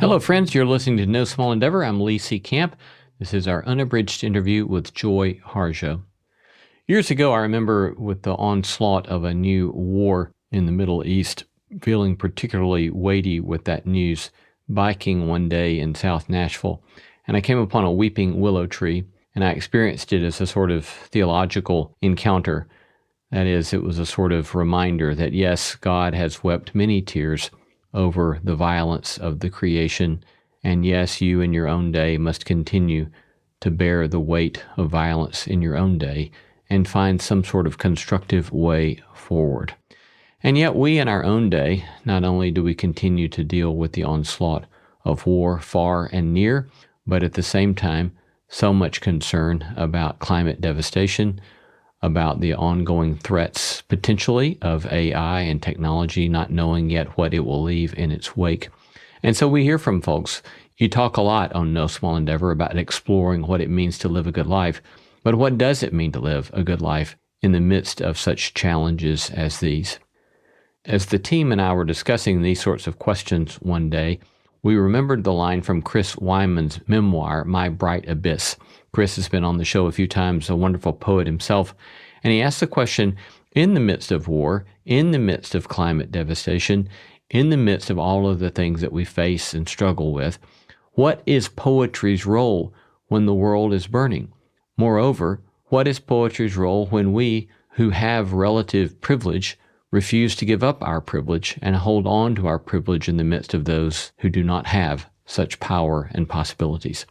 Hello, friends. You're listening to No Small Endeavor. I'm Lee C. Camp. This is our Unabridged interview with Joy Harjo. Years ago, I remember with the onslaught of a new war in the Middle East, feeling particularly weighty with that news, biking one day in South Nashville, and I came upon a weeping willow tree, and I experienced it as a sort of theological encounter. That is, it was a sort of reminder that, yes, God has wept many tears over the violence of the creation, and yes, you in your own day must continue to bear the weight of violence in your own day and find some sort of constructive way forward. And yet we in our own day, not only do we continue to deal with the onslaught of war far and near, but at the same time, so much concern about climate devastation, about the ongoing threats potentially of AI and technology, not knowing yet what it will leave in its wake. And so we hear from folks. You talk a lot on No Small Endeavor about exploring what it means to live a good life, but what does it mean to live a good life in the midst of such challenges as these? As the team and I were discussing these sorts of questions one day, we remembered the line from Chris Wiman's memoir, My Bright Abyss. Chris has been on the show a few times, a wonderful poet himself, and he asked the question, in the midst of war, in the midst of climate devastation, in the midst of all of the things that we face and struggle with, what is poetry's role when the world is burning? Moreover, what is poetry's role when we, who have relative privilege, refuse to give up our privilege and hold on to our privilege in the midst of those who do not have such power and possibilities?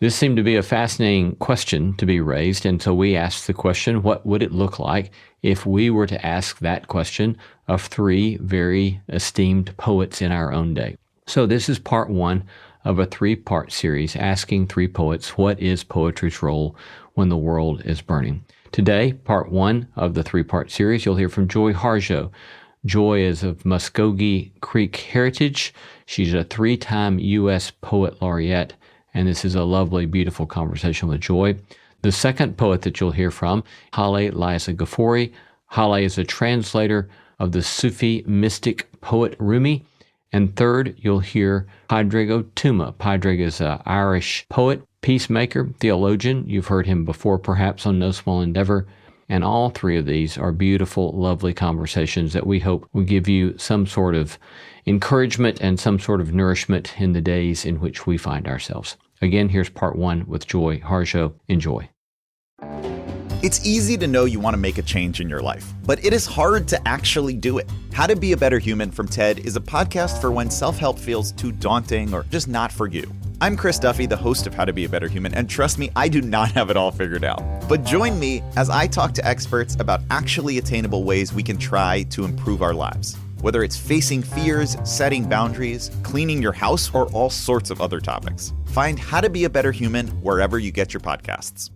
This seemed to be a fascinating question to be raised, and so we asked the question, what would it look like if we were to ask that question of three very esteemed poets in our own day? So this is part one of a three-part series asking three poets, what is poetry's role when the world is burning? Today, part one of the three-part series, you'll hear from Joy Harjo. Joy is of Muskogee Creek heritage. She's a three-time U.S. Poet Laureate, and this is a lovely, beautiful conversation with Joy. The second poet that you'll hear from, Haile Ghafouri. Haile is a translator of the Sufi mystic poet Rumi. And third, you'll hear Pádraig Tuama. Pádraig is an Irish poet, peacemaker, theologian. You've heard him before, perhaps, on No Small Endeavor. And all three of these are beautiful, lovely conversations that we hope will give you some sort of encouragement and some sort of nourishment in the days in which we find ourselves. Again, here's part one with Joy Harjo. Enjoy. It's easy to know you want to make a change in your life, but it is hard to actually do it. How to Be a Better Human from TED is a podcast for when self-help feels too daunting or just not for you. I'm Chris Duffy, the host of How to Be a Better Human, and trust me, I do not have it all figured out. But join me as I talk to experts about actually attainable ways we can try to improve our lives. Whether it's facing fears, setting boundaries, cleaning your house, or all sorts of other topics. Find How to Be a Better Human wherever you get your podcasts.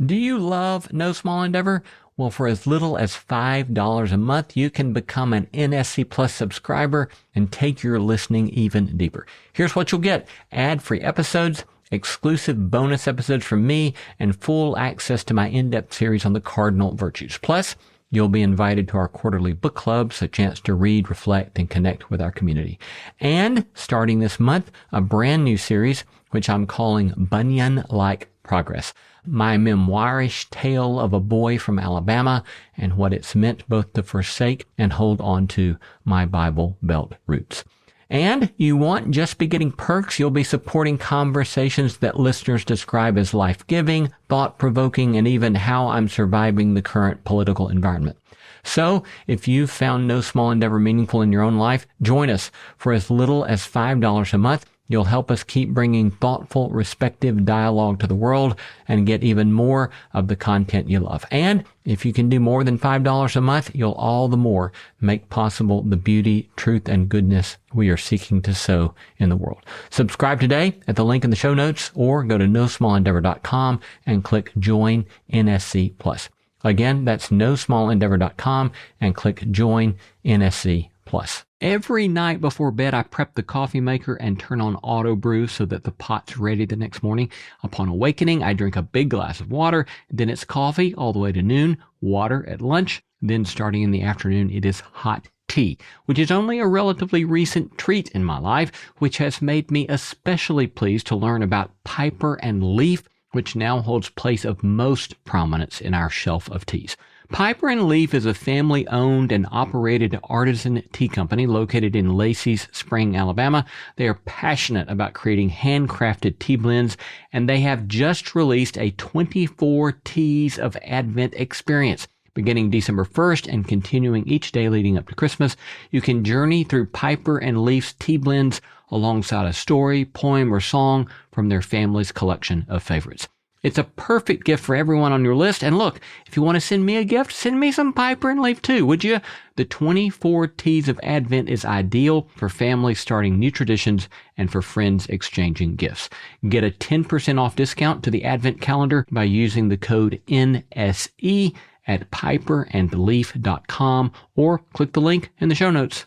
Do you love No Small Endeavor? Well, for as little as $5 a month, you can become an NSC Plus subscriber and take your listening even deeper. Here's what you'll get: ad-free episodes, exclusive bonus episodes from me, and full access to my in-depth series on the cardinal virtues. Plus, you'll be invited to our quarterly book clubs, a chance to read, reflect, and connect with our community. And starting this month, a brand new series, which I'm calling Bunyan-like Progress. My memoirish tale of a boy from Alabama and what it's meant both to forsake and hold on to my Bible Belt roots. And you won't just be getting perks, you'll be supporting conversations that listeners describe as life-giving, thought-provoking, and even how I'm surviving the current political environment. So, if you've found No Small Endeavor meaningful in your own life, join us for as little as $5 a month. You'll help us keep bringing thoughtful, respective dialogue to the world and get even more of the content you love. And if you can do more than $5 a month, you'll all the more make possible the beauty, truth, and goodness we are seeking to sow in the world. Subscribe today at the link in the show notes or go to nosmallendeavor.com and click Join NSC Plus. Again, that's nosmallendeavor.com and click Join NSC Plus. Every night before bed, I prep the coffee maker and turn on auto brew so that the pot's ready the next morning. Upon awakening, I drink a big glass of water. Then it's coffee all the way to noon, water at lunch. Then starting in the afternoon, it is hot tea, which is only a relatively recent treat in my life, which has made me especially pleased to learn about Piper and Leaf, which now holds place of most prominence in our shelf of teas. Piper and Leaf is a family-owned and operated artisan tea company located in Lacey's Spring, Alabama. They are passionate about creating handcrafted tea blends, and they have just released a 24 Teas of Advent experience. Beginning December 1st and continuing each day leading up to Christmas, you can journey through Piper and Leaf's tea blends alongside a story, poem, or song from their family's collection of favorites. It's a perfect gift for everyone on your list. And look, if you want to send me a gift, send me some Piper and Leaf too, would you? The 24 Teas of Advent is ideal for families starting new traditions and for friends exchanging gifts. Get a 10% off discount to the Advent calendar by using the code NSE at piperandleaf.com or click the link in the show notes.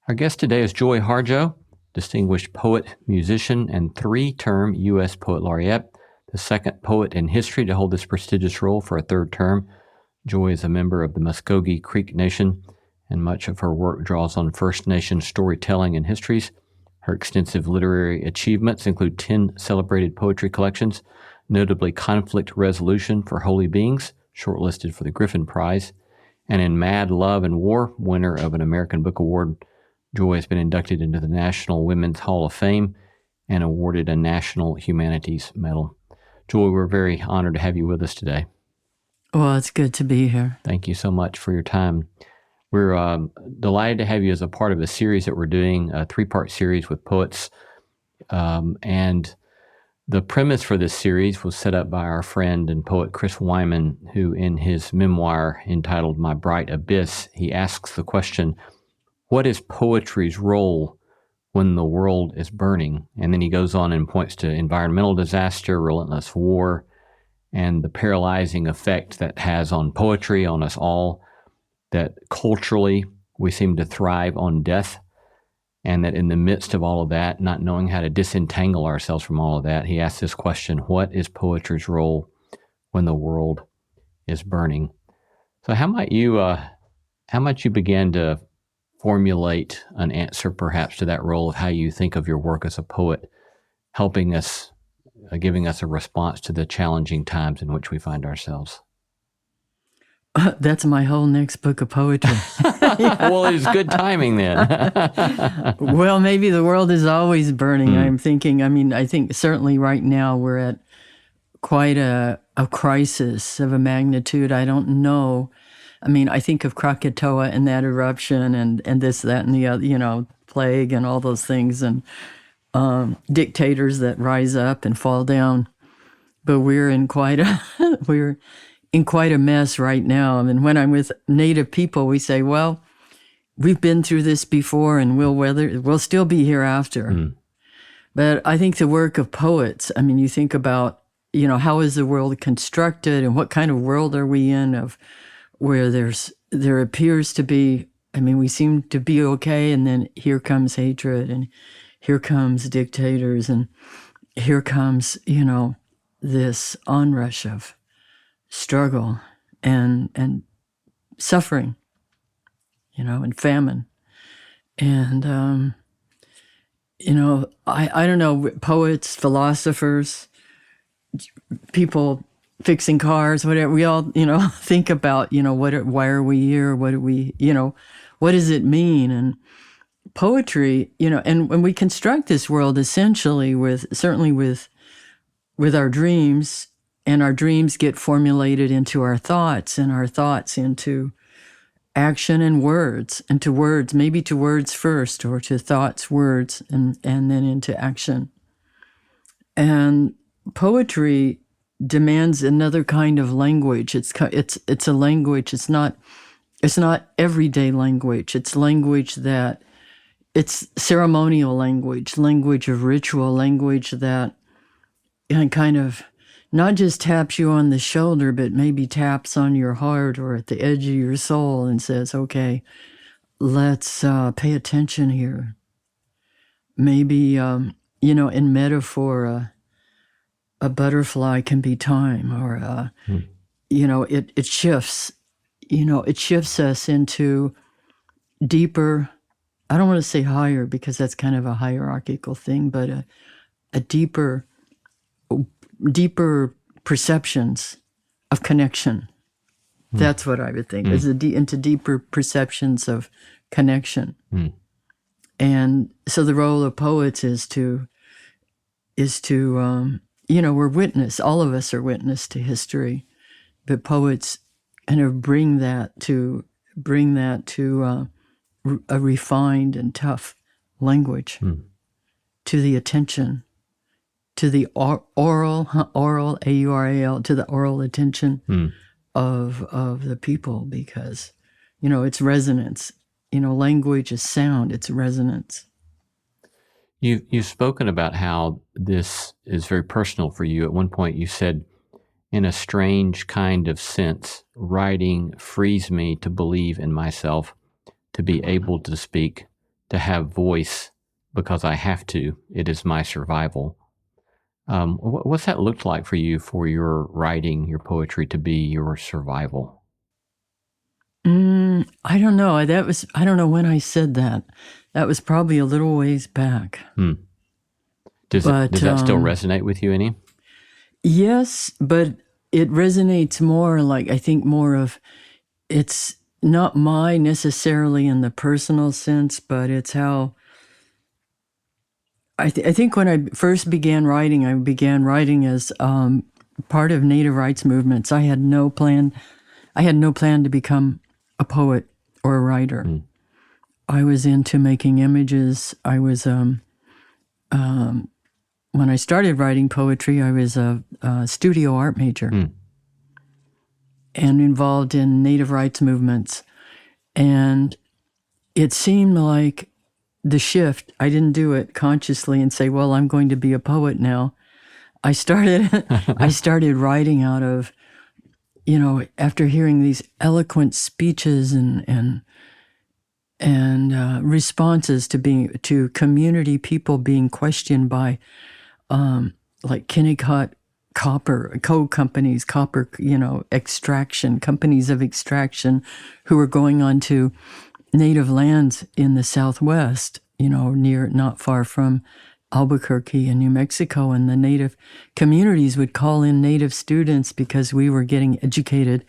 Our guest today is Joy Harjo, distinguished poet, musician, and 3-term U.S. Poet Laureate, the second poet in history to hold this prestigious role for a third term. Joy is a member of the Muskogee Creek Nation, and much of her work draws on First Nation storytelling and histories. Her extensive literary achievements include 10 celebrated poetry collections, notably Conflict Resolution for Holy Beings, shortlisted for the Griffin Prize, and in Mad Love and War, winner of an American Book Award. Joy has been inducted into the National Women's Hall of Fame and awarded a National Humanities Medal. Joy, we're very honored to have you with us today. Well, it's good to be here. Thank you so much for your time. We're delighted to have you as a part of a series that we're doing, a 3-part series with poets. And the premise for this series was set up by our friend and poet Christian Wiman, who in his memoir entitled My Bright Abyss, he asks the question, what is poetry's role when the world is burning? And then he goes on and points to environmental disaster, relentless war, and the paralyzing effect that has on poetry, on us all, that culturally we seem to thrive on death, and that in the midst of all of that, not knowing how to disentangle ourselves from all of that, he asks this question, what is poetry's role when the world is burning? So how might you begin to formulate an answer perhaps to that role of how you think of your work as a poet, helping us, giving us a response to the challenging times in which we find ourselves? That's my whole next book of poetry. Well, it's good timing then. Well, maybe the world is always burning. I think certainly right now we're at quite a crisis of a magnitude I don't know. I think of Krakatoa and that eruption and this, that, and the other, plague and all those things, and dictators that rise up and fall down. But we're in quite a mess right now. When I'm with Native people, we say, well, we've been through this before and we'll still be here after. But I think the work of poets, you think about, how is the world constructed and what kind of world are we in of where there appears to be, we seem to be okay, and then here comes hatred, and here comes dictators, and here comes, this onrush of struggle and suffering, and famine. And, I don't know, poets, philosophers, people fixing cars, whatever, we all, think about, why are we here? What do we, what does it mean? And poetry, and when we construct this world essentially with our dreams, and our dreams get formulated into our thoughts, and our thoughts into action and words, and to words, maybe to words first, or to thoughts, words, and then into action. And poetry demands another kind of language. It's a language. It's not everyday language. It's language that it's ceremonial language of ritual, language that kind of not just taps you on the shoulder, but maybe taps on your heart or at the edge of your soul and says, okay, let's pay attention here. Maybe, in metaphor, a butterfly can be time, or, it shifts, it shifts us into, deeper, I don't want to say higher because that's kind of a hierarchical thing, but a deeper perceptions of connection. That's what I would think, is into deeper perceptions of connection. And so the role of poets is to we're witness, all of us are witness to history, but poets kind of bring that to a refined and tough language, to the attention, to the oral, A-U-R-A-L, to the oral attention of the people, because, it's resonance. Language is sound, it's resonance. You've spoken about how this is very personal for you. At one point you said, in a strange kind of sense, writing frees me to believe in myself, to be able to speak, to have voice, because I have to. It is my survival. What's that looked like for you, for your writing, your poetry to be your survival? I don't know. I don't know when I said that. That was probably a little ways back. Does that still resonate with you any? Yes, but it resonates more, like, I think more of, it's not my necessarily in the personal sense, but it's how I think when I first began writing, I began writing as part of Native rights movements. I had no plan to become a poet or a writer. I was into making images. I was when I started writing poetry, I was a studio art major and involved in Native rights movements. And it seemed like the shift, I didn't do it consciously and say, well, I'm going to be a poet now. I started writing out of, after hearing these eloquent speeches and responses to community people being questioned by, like Kennecott copper, companies, copper, extraction, companies of extraction who were going on to native lands in the Southwest, not far from Albuquerque in New Mexico, and the native communities would call in native students because we were getting educated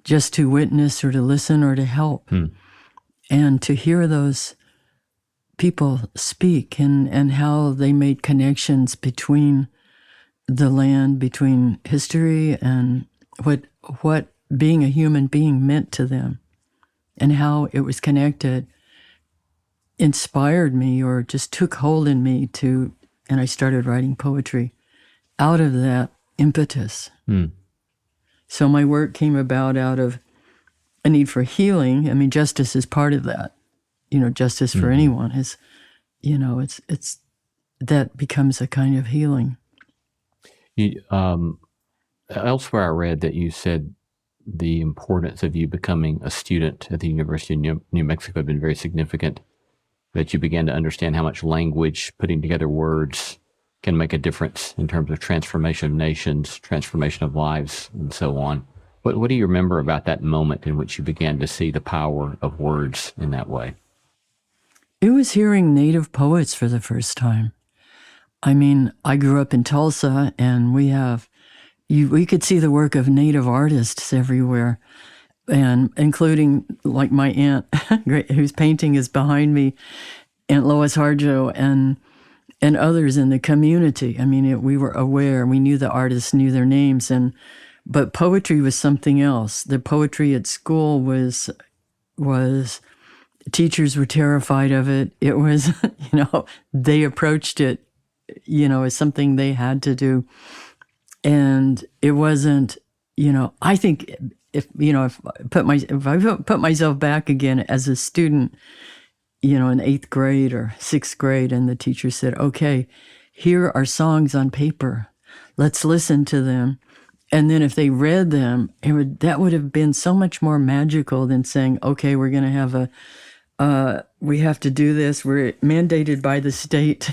just to witness or to listen or to help. And to hear those people speak and how they made connections between the land, between history and what being a human being meant to them, and how it was connected, inspired me or just took hold in me and I started writing poetry out of that impetus. So my work came about out of a need for healing. I mean, justice is part of that. Justice for anyone is, it's that becomes a kind of healing. Elsewhere I read that you said the importance of you becoming a student at the University of New Mexico had been very significant, that you began to understand how much language, putting together words, can make a difference in terms of transformation of nations, transformation of lives, and so on. What do you remember about that moment in which you began to see the power of words in that way? It was hearing Native poets for the first time. I mean, I grew up in Tulsa, and we could see the work of Native artists everywhere, and including like my aunt, whose painting is behind me, Aunt Lois Harjo, and others in the community. I mean, we were aware. We knew the artists, knew their names, but poetry was something else. The poetry at school was teachers were terrified of it. It was, they approached it, as something they had to do. And it wasn't, I think if I put myself back again as a student, in 8th grade or 6th grade, and the teacher said, okay, here are songs on paper. Let's listen to them. And then if they read them, that would have been so much more magical than saying, okay, we're going to have we have to do this. We're mandated by the state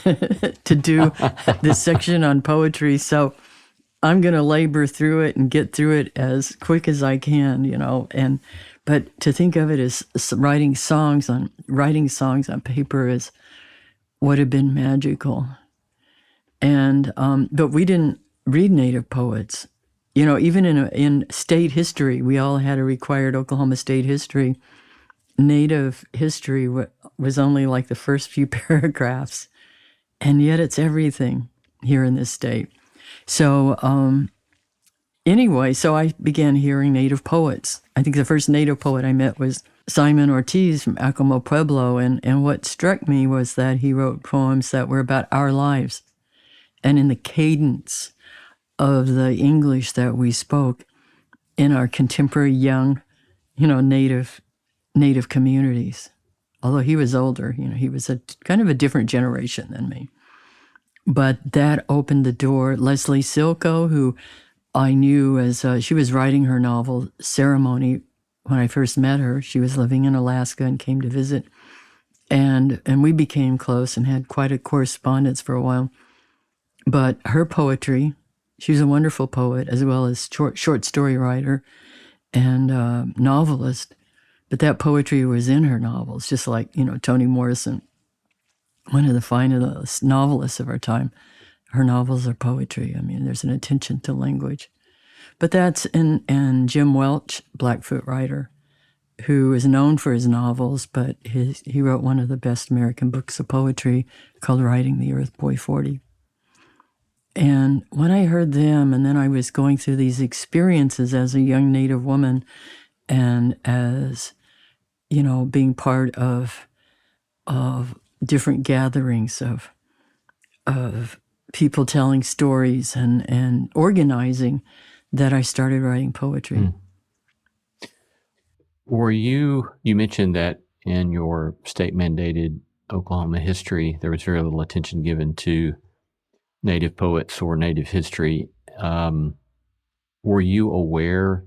to do this section on poetry. So I'm going to labor through it and get through it as quick as I can, But to think of it as writing songs on paper would have been magical. And but we didn't read Native poets. Even in state history, we all had a required Oklahoma state history. Native history was only like the first few paragraphs, and yet it's everything here in this state. So anyway, so I began hearing Native poets. I think the first Native poet I met was Simon Ortiz from Acoma Pueblo, and what struck me was that he wrote poems that were about our lives and in the cadence of the English that we spoke in our contemporary young, Native communities. Although he was older, he was a kind of a different generation than me. But that opened the door. Leslie Silko, who I knew as she was writing her novel Ceremony when I first met her. She was living in Alaska and came to visit. And we became close and had quite a correspondence for a while. But her poetry, she was a wonderful poet as well as short story writer and novelist. But that poetry was in her novels, just like, Toni Morrison, one of the finest novelists of our time. Her novels are poetry. I mean, there's an attention to language. But and Jim Welch, Blackfoot writer, who is known for his novels, but he wrote one of the best American books of poetry called Riding the Earth Boy 40. And when I heard them, and then I was going through these experiences as a young Native woman and as, being part of different gatherings of people telling stories and organizing, that I started writing poetry. Were you mentioned that in your state-mandated Oklahoma history, there was very little attention given to Native poets or Native history. Were you aware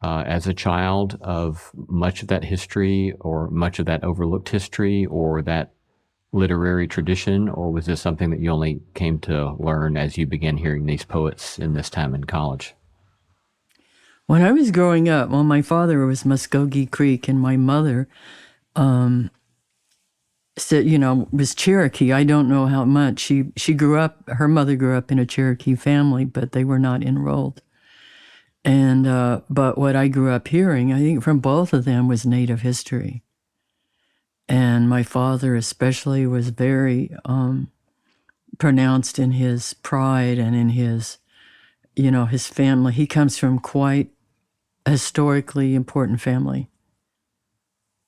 as a child of much of that history or much of that overlooked history or that literary tradition, or was this something that you only came to learn as you began hearing these poets in this time in college? When I was growing up, my father was Muskogee Creek, and my mother was Cherokee. I don't know how much. She grew up, her mother grew up in a Cherokee family, but they were not enrolled. And but what I grew up hearing, I think from both of them, was Native history. And my father especially was very pronounced in his pride and in his, his family. He comes from quite a historically important family.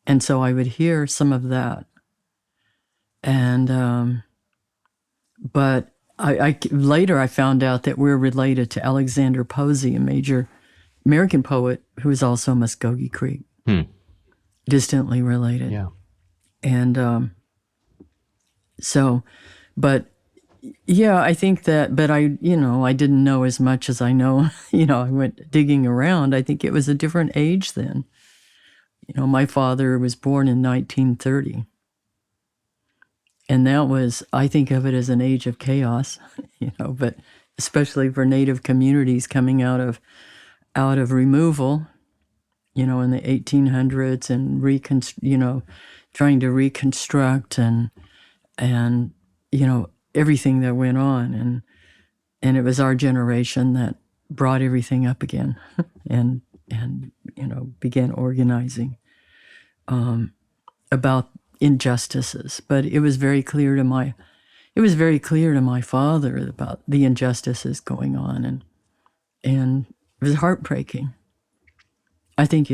And so I would hear some of that. And, but I later I found out that we're related to Alexander Posey, a major American poet who is also Muskogee Creek. Distantly related. Yeah. And so, but yeah, I think that, but I didn't know as much as I know. I went digging around. I think it was a different age then. My father was born in 1930. And that was, I think of it as an age of chaos, but especially for Native communities coming out of removal, in the 1800s and trying to reconstruct and everything that went on. And it was our generation that brought everything up again and began organizing about injustices. But it was very clear to my father about the injustices going on, and it was heartbreaking. I think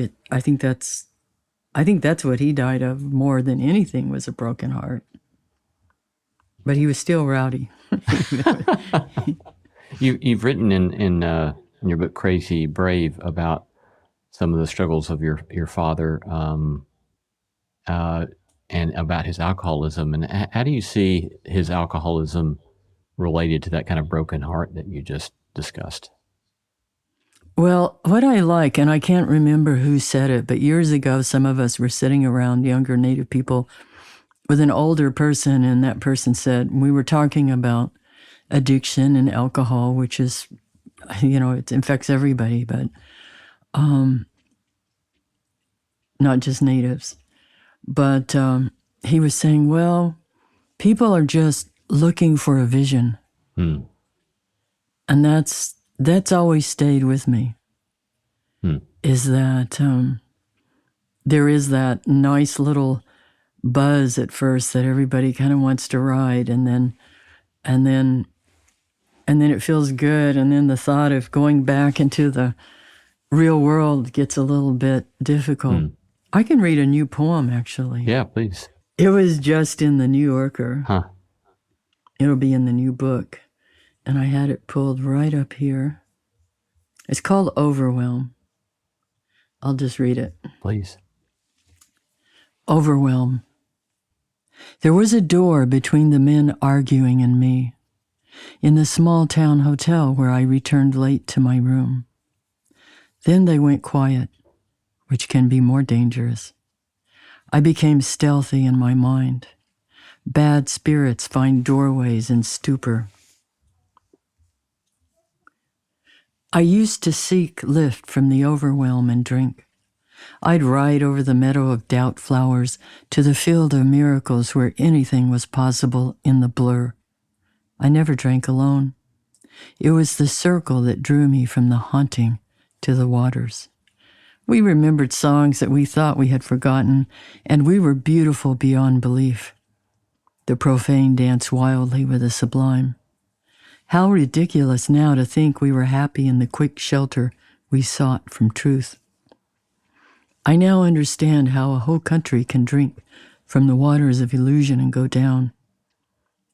that's what he died of more than anything, was a broken heart. But he was still rowdy. You've written in your book Crazy Brave about some of the struggles of your father and about his alcoholism. And how do you see his alcoholism related to that kind of broken heart that you just discussed? Well, what I like, and I can't remember who said it, but years ago, some of us were sitting around, younger Native people, with an older person, and that person said, we were talking about addiction and alcohol, which is, it infects everybody, but not just natives. But he was saying, well, people are just looking for a vision. Hmm. And that's always stayed with me, is that there is that nice little buzz at first that everybody kind of wants to ride, and then it feels good, and then the thought of going back into the real world gets a little bit difficult. I can read a new poem, actually. Yeah, please. It was just in the New Yorker. Huh. It'll be in the new book. And I had it pulled right up here. It's called Overwhelm. I'll just read it. Please. Overwhelm. There was a door between the men arguing and me, in the small town hotel where I returned late to my room. Then they went quiet, which can be more dangerous. I became stealthy in my mind. Bad spirits find doorways in stupor. I used to seek lift from the overwhelm and drink. I'd ride over the meadow of doubt flowers to the field of miracles where anything was possible in the blur. I never drank alone. It was the circle that drew me from the haunting to the waters. We remembered songs that we thought we had forgotten, and we were beautiful beyond belief. The profane danced wildly with the sublime. How ridiculous now to think we were happy in the quick shelter we sought from truth. I now understand how a whole country can drink from the waters of illusion and go down,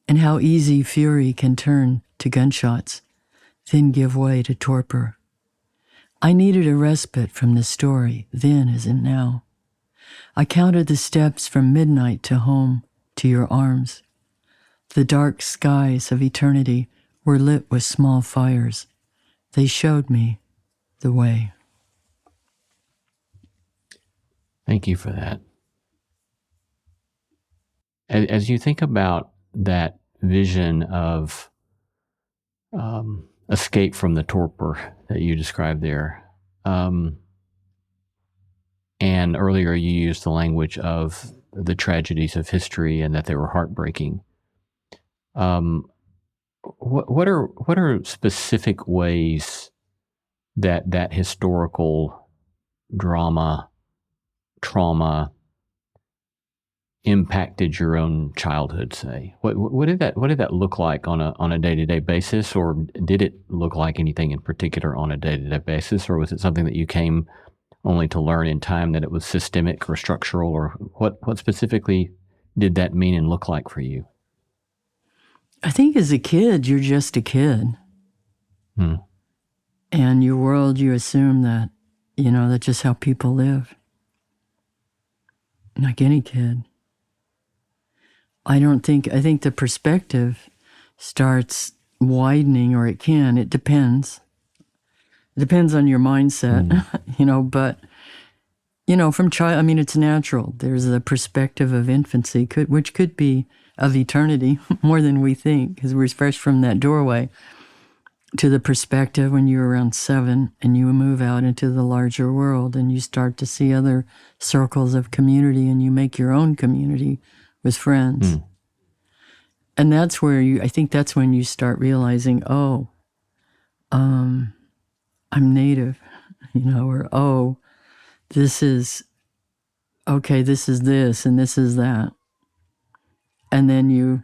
and how easy fury can turn to gunshots, then give way to torpor. I needed a respite from the story, then as in now. I counted the steps from midnight to home, to your arms. The dark skies of eternity were lit with small fires. They showed me the way. Thank you for that. As you think about that vision of escape from the torpor that you described there, and earlier you used the language of the tragedies of history and that they were heartbreaking. What are specific ways that historical drama, trauma impacted your own childhood, say? What did that look like on a day-to-day basis, or did it look like anything in particular on a day-to-day basis, or was it something that you came only to learn in time that it was systemic or structural, or what specifically did that mean and look like for you? I think as a kid, you're just a kid. And your world, you assume that, that's just how people live. Like any kid. I think the perspective starts widening, or it can. It depends. It depends on your mindset, but, from child, it's natural. There's the perspective of infancy, which could be of eternity more than we think, because we're fresh from that doorway, to the perspective when you're around 7 and you move out into the larger world and you start to see other circles of community and you make your own community with friends. And that's where I think that's when you start realizing, I'm Native, or, this is this and this is that. And then you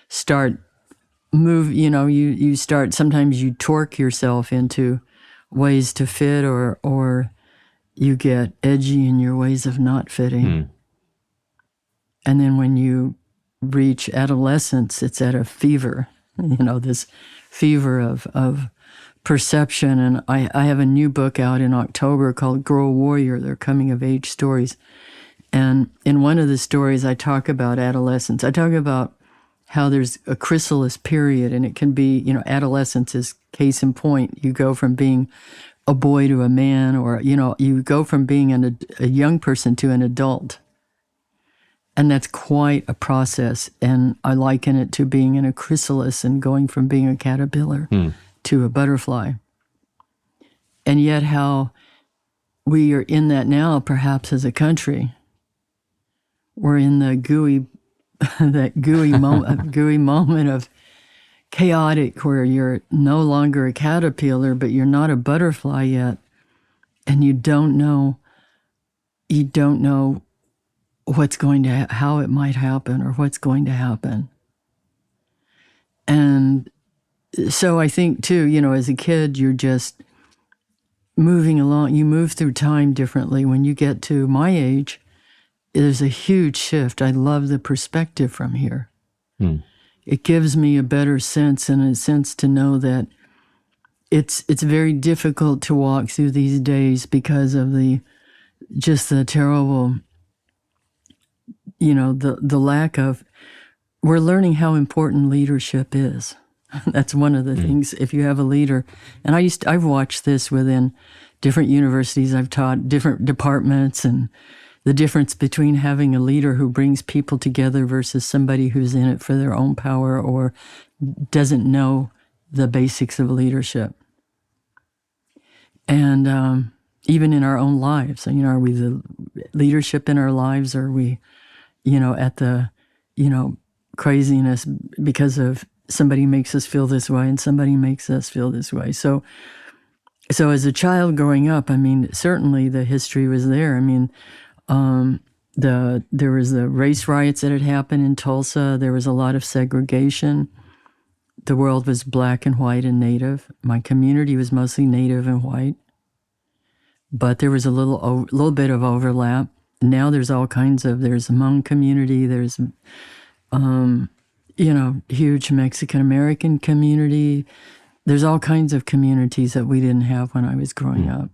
start you start, sometimes you torque yourself into ways to fit, or you get edgy in your ways of not fitting. And then when you reach adolescence, it's at a fever, this fever of perception. And I have a new book out in October called Girl Warrior, They're Coming of Age Stories. And in one of the stories, I talk about adolescence. I talk about how there's a chrysalis period, and it can be, adolescence is case in point. You go from being a boy to a man, or, you go from being a young person to an adult. And that's quite a process. And I liken it to being in a chrysalis and going from being a caterpillar to a butterfly. And yet how we are in that now, perhaps as a country. We're in the gooey moment of chaotic, where you're no longer a caterpillar, but you're not a butterfly yet, and you don't know how it might happen or what's going to happen. And so I think too, as a kid, you're just moving along. You move through time differently. When you get to my age, there's a huge shift. I love the perspective from here. It gives me a better sense, and a sense to know that it's very difficult to walk through these days because of the terrible, the lack of. We're learning how important leadership is. That's one of the things. If you have a leader, and I've watched this within different universities. I've taught different departments, and the difference between having a leader who brings people together versus somebody who's in it for their own power or doesn't know the basics of leadership. And even in our own lives, are we the leadership in our lives? Or are we, at the, craziness because of somebody makes us feel this way and somebody makes us feel this way. So as a child growing up, certainly the history was there. There was the race riots that had happened in Tulsa. There was a lot of segregation. The world was black and white and Native. My community was mostly Native and white, but there was a little bit of overlap. Now there's all kinds of. There's Hmong community. There's huge Mexican American community. There's all kinds of communities that we didn't have when I was growing up,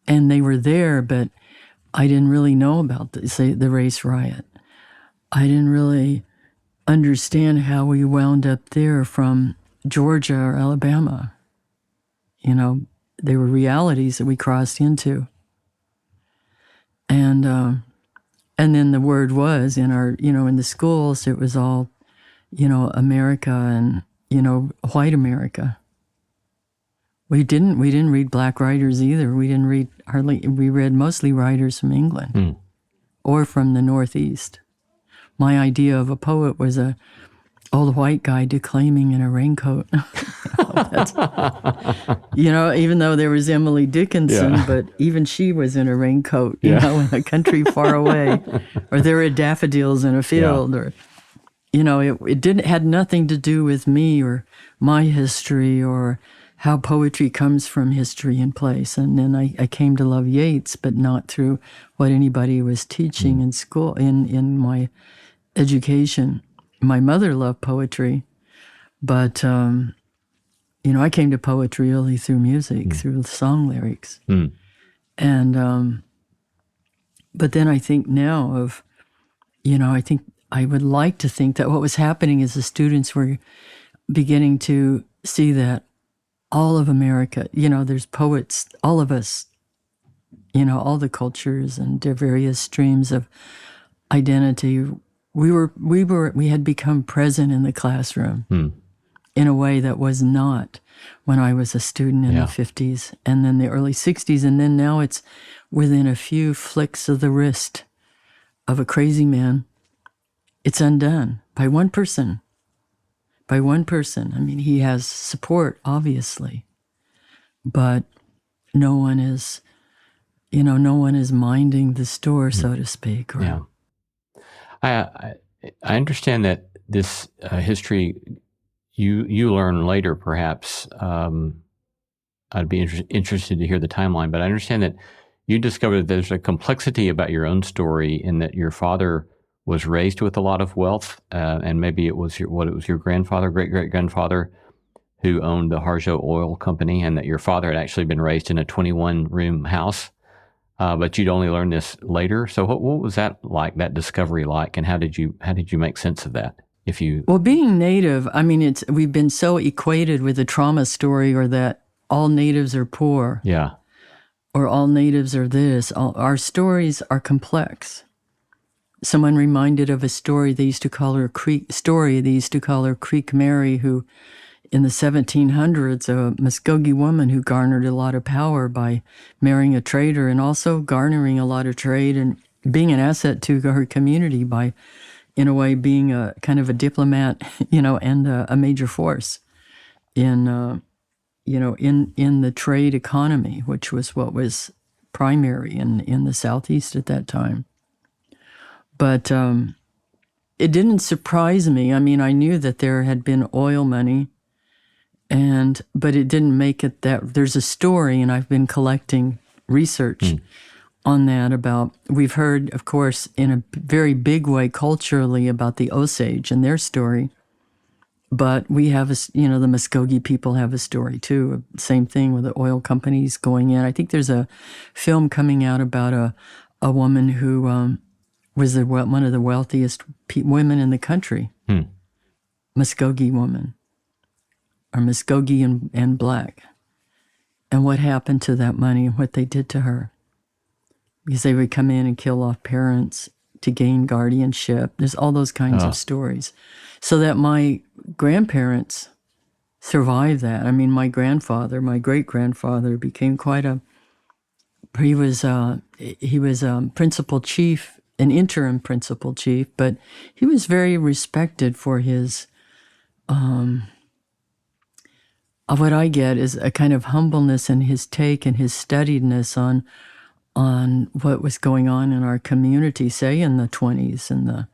and they were there, but I didn't really know about the race riot. I didn't really understand how we wound up there from Georgia or Alabama. They were realities that we crossed into. And then the word was in our, in the schools, it was all, America and, white America. We didn't read black writers either. We didn't read we read mostly writers from England or from the Northeast. My idea of a poet was a old white guy declaiming in a raincoat. Even though there was Emily Dickinson, but even she was in a raincoat, in a country far away, or there were daffodils in a field, or, it had nothing to do with me or my history or how poetry comes from history and place. And then I came to love Yeats, but not through what anybody was teaching in school, in my education. My mother loved poetry, but, I came to poetry really through music, through song lyrics. And, but then I think now of, I would like to think that what was happening is the students were beginning to see that all of America, there's poets, all of us, all the cultures and the various streams of identity. We had become present in the classroom in a way that was not when I was a student in the 50s and then the early 60s. And then now it's within a few flicks of the wrist of a crazy man. It's undone by one person. By one person. He has support, obviously, but no one is minding the store, so to speak. Or, I understand that this history you learn later, perhaps. I'd be interested to hear the timeline, but I understand that you discovered that there's a complexity about your own story in that your father was raised with a lot of wealth, and maybe it was your grandfather, great-great-grandfather, who owned the Harjo Oil Company, and that your father had actually been raised in a 21-room house. But you'd only learn this later. So what was that like, that discovery like, and how did you make sense of that? Well, being Native, we've been so equated with the trauma story, or that all Natives are poor. Yeah. Or all Natives are this. Our stories are complex. Someone reminded of a story they used to call her Creek Mary, who in the 1700s, a Muskogee woman who garnered a lot of power by marrying a trader and also garnering a lot of trade and being an asset to her community by, in a way, being a kind of a diplomat, and a major force in the trade economy, which was what was primary in the Southeast at that time. But it didn't surprise me. I mean, I knew that there had been oil money, but it didn't make it that. There's a story, and I've been collecting research on that about, we've heard, of course, in a very big way culturally about the Osage and their story. But we have, the Muskogee people have a story too. Same thing with the oil companies going in. I think there's a film coming out about a woman who was one of the wealthiest women in the country. Muskogee woman, or Muskogee and black. And what happened to that money and what they did to her. Because they would come in and kill off parents to gain guardianship. There's all those kinds of stories. So that my grandparents survived that. I mean, my great-grandfather became quite he was principal chief, an interim principal chief, but he was very respected for his, what I get is a kind of humbleness in his take and his studiedness on what was going on in our community, say in the 20s and the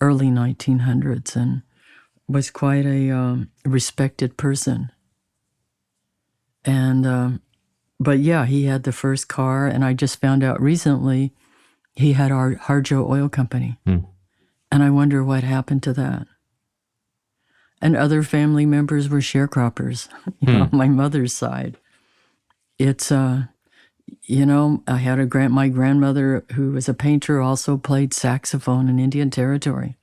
early 1900s, and was quite a respected person. And, but yeah, he had the first car, and I just found out recently he had our Harjo Oil Company. And I wonder what happened to that. And other family members were sharecroppers, on my mother's side. It's, I had my grandmother who was a painter, also played saxophone in Indian Territory.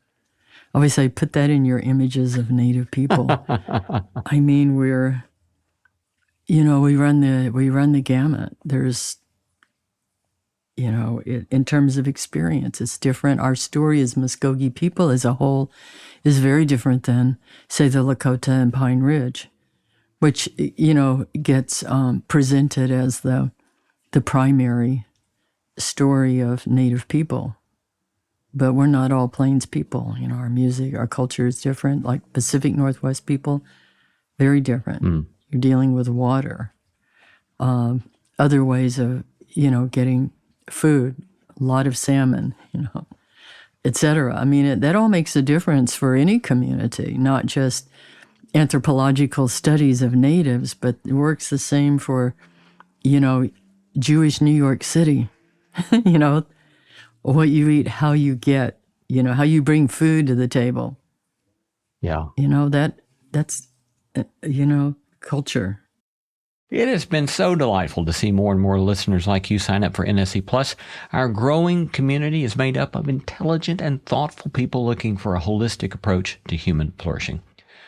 I always say, put that in your images of Native people. I mean, we run the gamut. There's, in terms of experience, it's different. Our story as Muskogee people as a whole is very different than, say, the Lakota and Pine Ridge, which, gets presented as the primary story of Native people. But we're not all Plains people. Our music, our culture is different. Like Pacific Northwest people, very different. You're dealing with water. Other ways of, getting food, a lot of salmon, et cetera. I mean, that all makes a difference for any community, not just anthropological studies of natives, but it works the same for, Jewish New York City, what you eat, how you get, how you bring food to the table. Yeah. That's culture. It has been so delightful to see more and more listeners like you sign up for NSC Plus. Our growing community is made up of intelligent and thoughtful people looking for a holistic approach to human flourishing.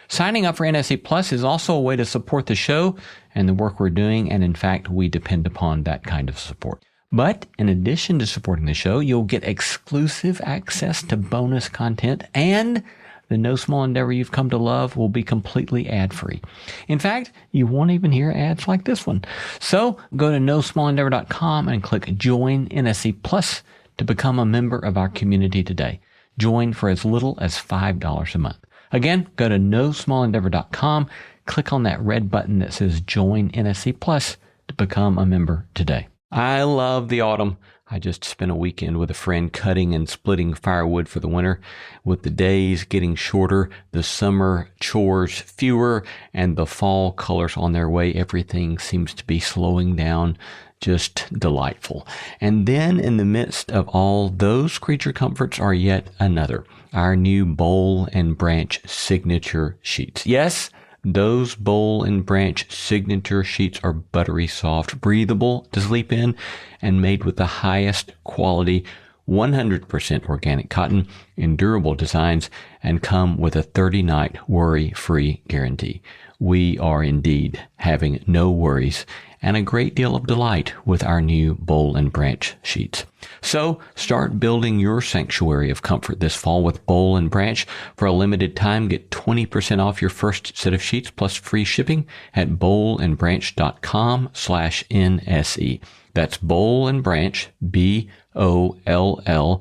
Signing up for NSC Plus is also a way to support the show and the work we're doing, and in fact, we depend upon that kind of support. But in addition to supporting the show, you'll get exclusive access to bonus content, and the No Small Endeavor you've come to love will be completely ad-free. In fact, you won't even hear ads like this one. So go to nosmallendeavor.com and click Join NSC Plus to become a member of our community today. Join for as little as $5 a month. Again, go to nosmallendeavor.com, click on that red button that says Join NSC Plus to become a member today. I love the autumn. I just spent a weekend with a friend cutting and splitting firewood for the winter. With the days getting shorter, the summer chores fewer, and the fall colors on their way, everything seems to be slowing down. Just delightful. And then in the midst of all those creature comforts are yet another, our new bowl and branch signature sheets. Yes, those bowl and branch signature sheets are buttery soft, breathable to sleep in, and made with the highest quality 100% organic cotton in durable designs and come with a 30-night worry-free guarantee. We are indeed having no worries and a great deal of delight with our new Bowl and Branch sheets. So start building your sanctuary of comfort this fall with Bowl and Branch. For a limited time, get 20% off your first set of sheets plus free shipping at bowlandbranch.com/NSE. That's Bowl and Branch, BOLLAND,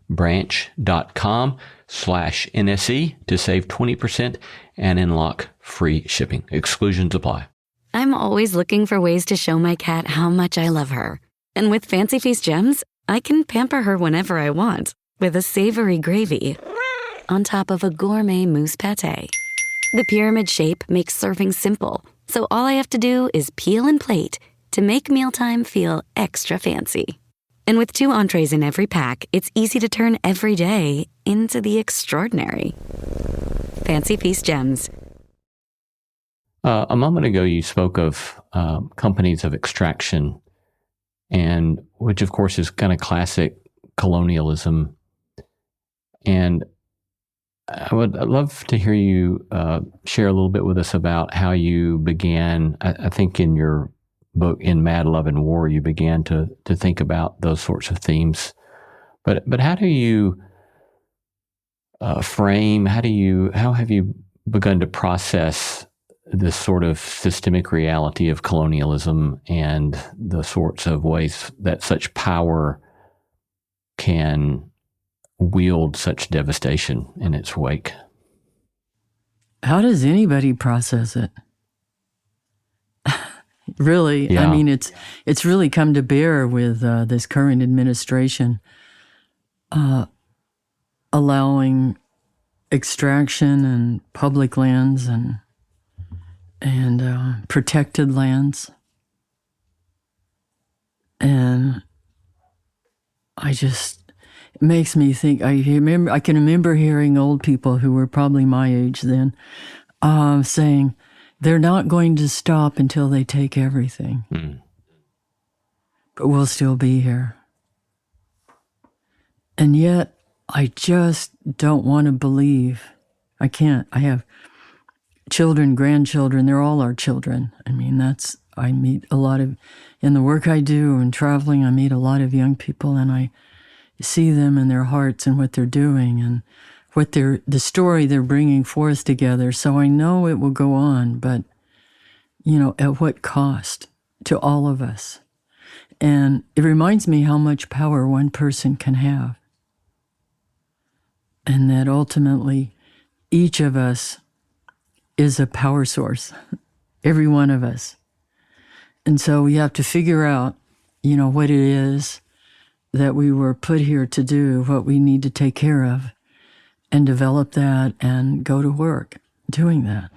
branch.com/NSE to save 20% and unlock free shipping. Exclusions apply. I'm always looking for ways to show my cat how much I love her. And with Fancy Feast Gems, I can pamper her whenever I want with a savory gravy on top of a gourmet mousse pâté. The pyramid shape makes serving simple, so all I have to do is peel and plate to make mealtime feel extra fancy. And with 2 entrees in every pack, it's easy to turn every day into the extraordinary. Fancy Feast Gems. A moment ago, you spoke of companies of extraction, and which, of course, is kind of classic colonialism. And I'd love to hear you share a little bit with us about how you began. I think in your book, In Mad Love and War, you began to think about those sorts of themes. But how do you frame? How have you begun to process this sort of systemic reality of colonialism and the sorts of ways that such power can wield such devastation in its wake? How does anybody process it? Really, Yeah. I mean, it's really come to bear with this current administration allowing extraction and public lands and protected lands. And it makes me think, I can remember hearing old people who were probably my age then saying, they're not going to stop until they take everything. But we'll still be here. And yet, I just don't want to believe. I can't. I have children, grandchildren, they're all our children. I mean, I meet a lot of, in the work I do and traveling, I meet a lot of young people, and I see them and their hearts and what they're doing and what the story they're bringing forth together. So I know it will go on, but, at what cost to all of us? And it reminds me how much power one person can have. And that ultimately, each of us is a power source, every one of us. And so we have to figure out, what it is that we were put here to do, what we need to take care of, and develop that and go to work doing that.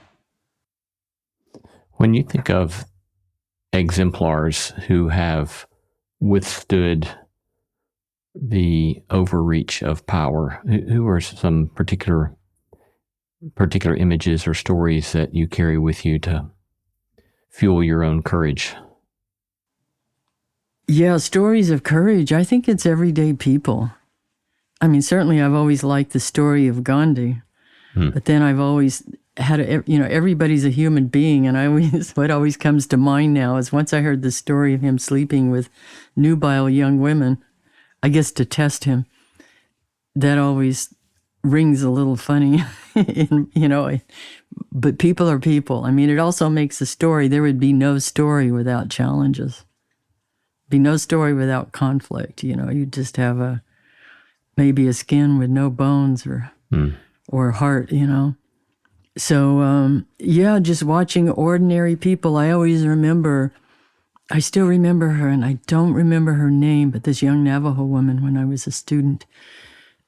When you think of exemplars who have withstood the overreach of power, who are some particular images or stories that you carry with you to fuel your own courage? Yeah, stories of courage. I think it's everyday people. I mean, certainly I've always liked the story of Gandhi, but then I've always had everybody's a human being, and what always comes to mind now is once I heard the story of him sleeping with nubile young women, I guess to test him, that always rings a little funny, but people are people. I mean, it also makes a story. There would be no story without challenges. Be no story without conflict. You just have maybe a skin with no bones or heart, So, just watching ordinary people. I still remember her, and I don't remember her name, but this young Navajo woman when I was a student.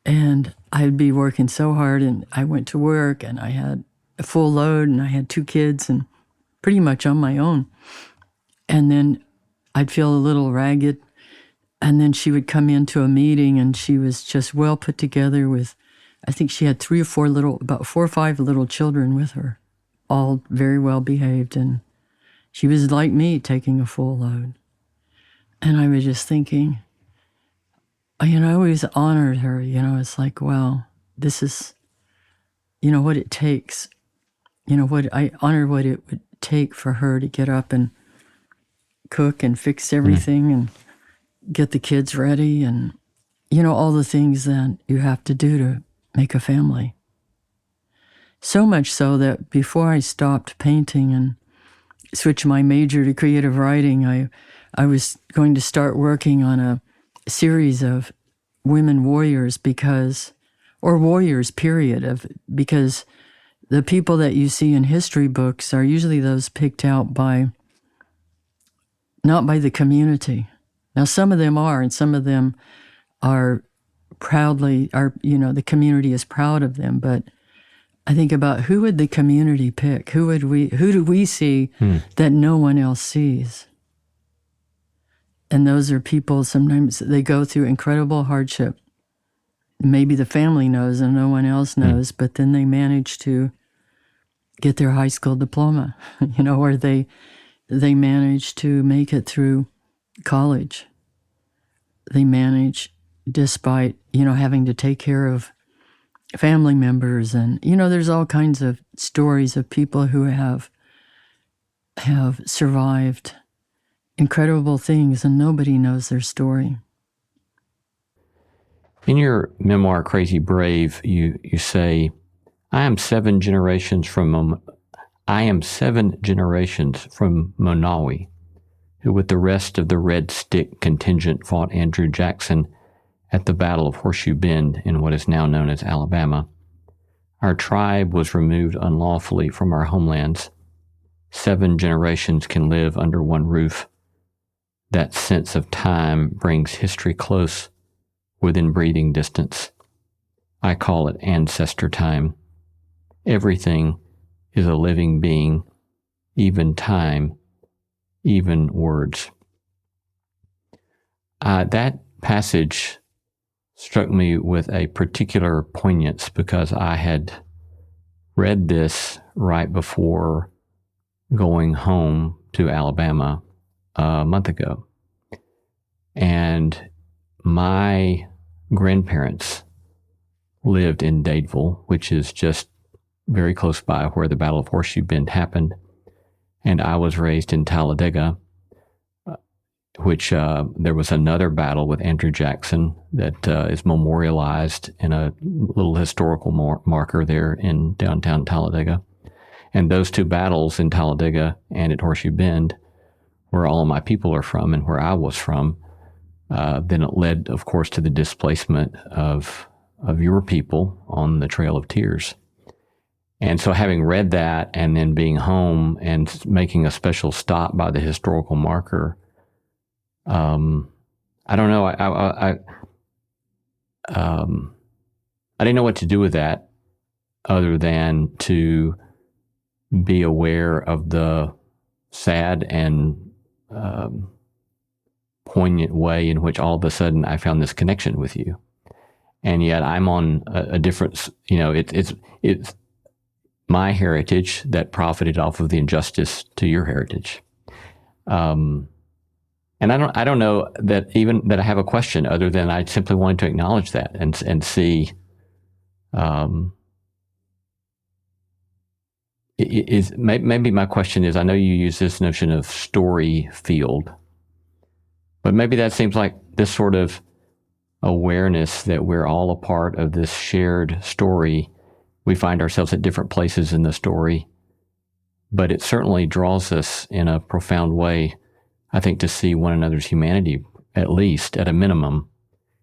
And I'd be working so hard, and I went to work, and I had a full load, and I had 2 kids, and pretty much on my own. And then I'd feel a little ragged, and then she would come into a meeting, and she was just well put together with, I think she had 3 or 4 about 4 or 5 little children with her, all very well behaved, and she was like me, taking a full load. And I was just thinking, I always honored her. It's like, wow, this is, what it takes. What I honored what it would take for her to get up and cook and fix everything and get the kids ready and, all the things that you have to do to make a family. So much so that before I stopped painting and switched my major to creative writing, I was going to start working on a series of women warriors warriors, period, because the people that you see in history books are usually those picked out not by the community. Now, some of them are, and some of them are the community is proud of them, but I think about who would the community pick? Who do we see that no one else sees? And those are people, sometimes they go through incredible hardship. Maybe the family knows and no one else knows, but then they manage to get their high school diploma, or they manage to make it through college. They manage despite, having to take care of family members. And, there's all kinds of stories of people who have survived incredible things and nobody knows their story. In your memoir, Crazy Brave, you say, I am 7 generations from Monawi, who with the rest of the Red Stick contingent fought Andrew Jackson at the Battle of Horseshoe Bend in what is now known as Alabama. Our tribe was removed unlawfully from our homelands. 7 generations can live under one roof. That sense of time brings history close, within breathing distance. I call it ancestor time. Everything is a living being, even time, even words. That passage struck me with a particular poignance because I had read this right before going home to Alabama a month ago. And my grandparents lived in Dadeville, which is just very close by where the Battle of Horseshoe Bend happened. And I was raised in Talladega, which there was another battle with Andrew Jackson that is memorialized in a little historical marker there in downtown Talladega. And those 2 battles in Talladega and at Horseshoe Bend, where all of my people are from and where I was from, then it led, of course, to the displacement of your people on the Trail of Tears. And so having read that and then being home and making a special stop by the historical marker, I don't know, I didn't know what to do with that other than to be aware of the sad and poignant way in which all of a sudden I found this connection with you. And yet I'm on a different, it's my heritage that profited off of the injustice to your heritage. And I don't know that even that I have a question other than I simply wanted to acknowledge that and see, maybe my question is, I know you use this notion of story field, but maybe that seems like this sort of awareness that we're all a part of this shared story. We find ourselves at different places in the story, but it certainly draws us in a profound way, I think, to see one another's humanity, at least at a minimum,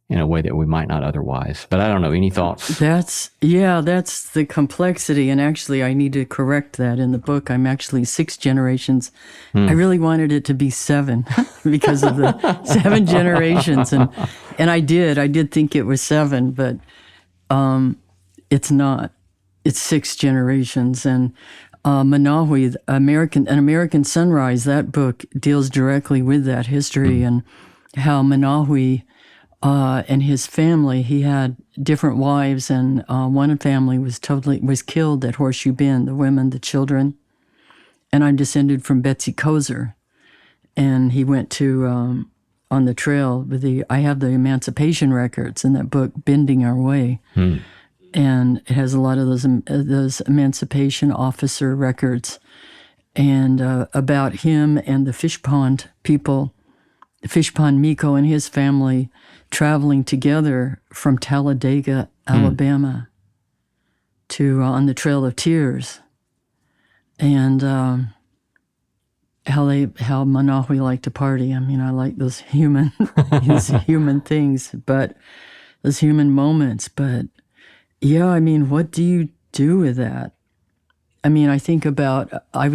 in a way that we might not otherwise. But I don't know, any thoughts? That's the complexity. And actually, I need to correct that in the book. I'm actually 6 generations. I really wanted it to be 7 because of the 7 generations. And I did think it was 7, but it's not. It's 6 generations. And Manawi, An American Sunrise, that book deals directly with that history and how Manawi and his family, he had different wives, and one family was killed at Horseshoe Bend, the women, the children. And I'm descended from Betsy Kozer. And he went to on the trail. I have the emancipation records in that book, Bending Our Way. And it has a lot of those emancipation officer records, and about him and the Fish Pond people, Fish Pond Miko and his family traveling together from Talladega, Alabama, to on the Trail of Tears, and how Manahui like to party. I mean, I like those human things, but those human moments, but. Yeah, I mean, what do you do with that? I mean, I think about, I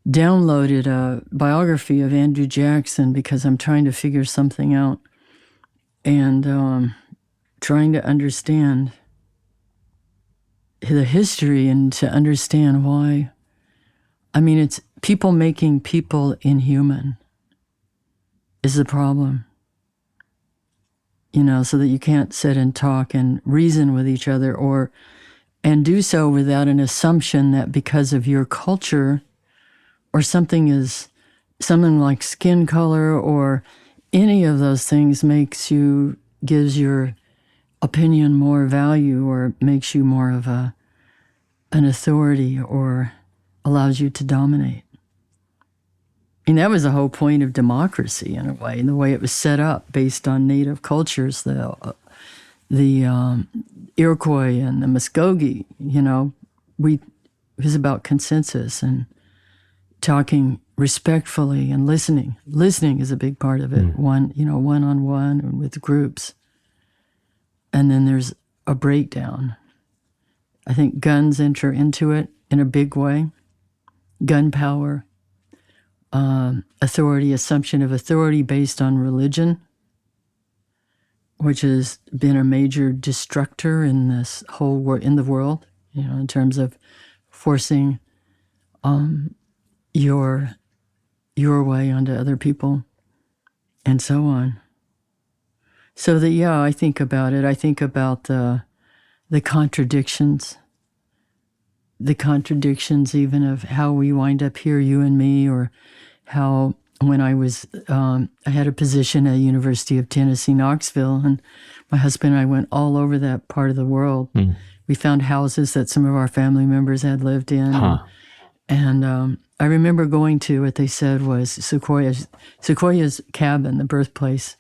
downloaded a biography of Andrew Jackson because I'm trying to figure something out, and trying to understand the history and to understand why. I mean, it's people making people inhuman is the problem. So that you can't sit and talk and reason with each other, and do so without an assumption that because of your culture or something like skin color or any of those things gives your opinion more value or makes you more of an authority or allows you to dominate. And that was the whole point of democracy, in a way, in the way it was set up based on native cultures, the Iroquois and the Muskogee. It was about consensus and talking respectfully and listening. Listening is a big part of it. One-on-one and with groups. And then there's a breakdown. I think guns enter into it in a big way. Gun power. Authority, assumption of authority based on religion, which has been a major destructor in this whole in the world, in terms of forcing your way onto other people, and so on. So I think about it. I think about the contradictions. The contradictions even of how we wind up here, you and me, or how when I had a position at University of Tennessee, Knoxville, and my husband and I went all over that part of the world. We found houses that some of our family members had lived in. And I remember going to what they said was Sequoia's cabin, the birthplace,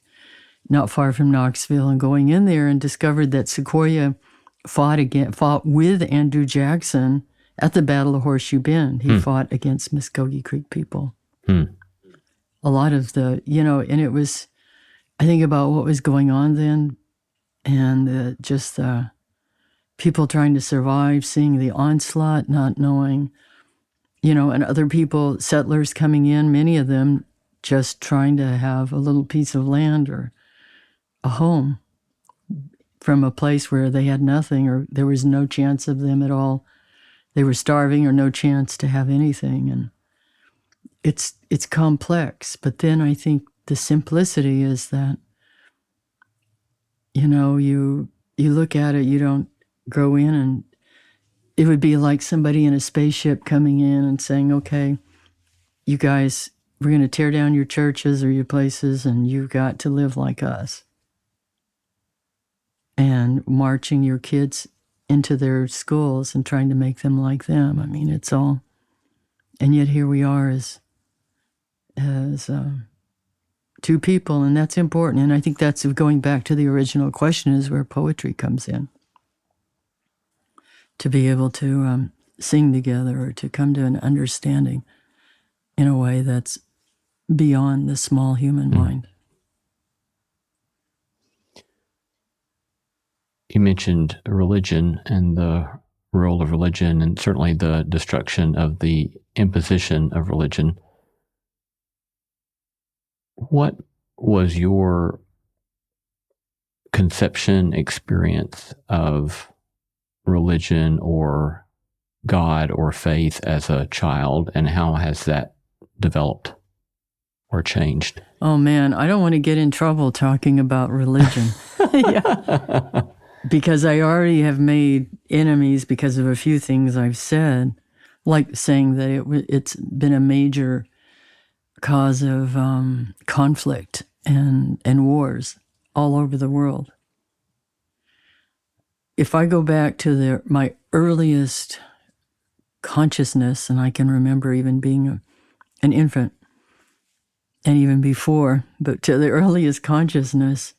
not far from Knoxville, and going in there and discovered that Sequoia fought with Andrew Jackson at the Battle of Horseshoe Bend. He fought against Muskogee Creek people. A lot of and it was, I think about what was going on then, and just people trying to survive, seeing the onslaught, not knowing, and other people, settlers coming in, many of them just trying to have a little piece of land or a home from a place where they had nothing, or there was no chance of them at all. They were starving or no chance to have anything. And it's complex. But then I think the simplicity is that, you look at it, you don't go in, and it would be like somebody in a spaceship coming in and saying, okay, you guys, we're going to tear down your churches or your places, and you've got to live like us. And marching your kids into their schools and trying to make them like them. I mean, it's all, and yet here we are as two people, and that's important. And I think that's going back to the original question, is where poetry comes in. To be able to sing together or to come to an understanding in a way that's beyond the small human mind. You mentioned religion and the role of religion, and certainly the destruction of the imposition of religion. What was your conception, experience of religion or God or faith as a child, and how has that developed or changed? Oh man, I don't want to get in trouble talking about religion. Yeah. Because I already have made enemies because of a few things I've said, like saying that it's been a major cause of conflict and wars all over the world. If I go back to my earliest consciousness, and I can remember even being an infant, and even before, but to the earliest consciousness,